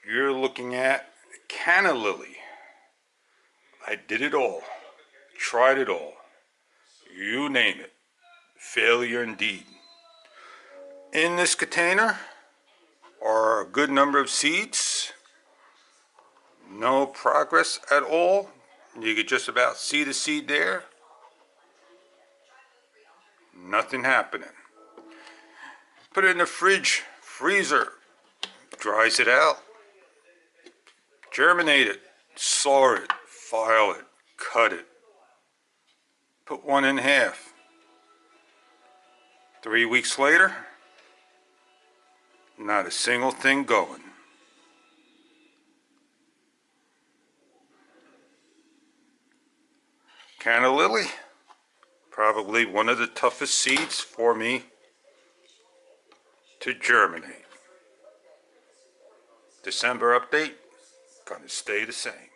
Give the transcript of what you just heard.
You're looking at canna lily. I did it all. Tried it all. You name it. Failure indeed. In this container are a good number of seeds. No progress at all. You could just about see the seed there. Nothing happening. Put it in the fridge, freezer. Dries it out. Germinate it. Saw it. File it. Cut it. Put one in half. 3 weeks later, not a single thing going. Canna lily, probably one of the toughest seeds for me to germinate. December update, gonna stay the same.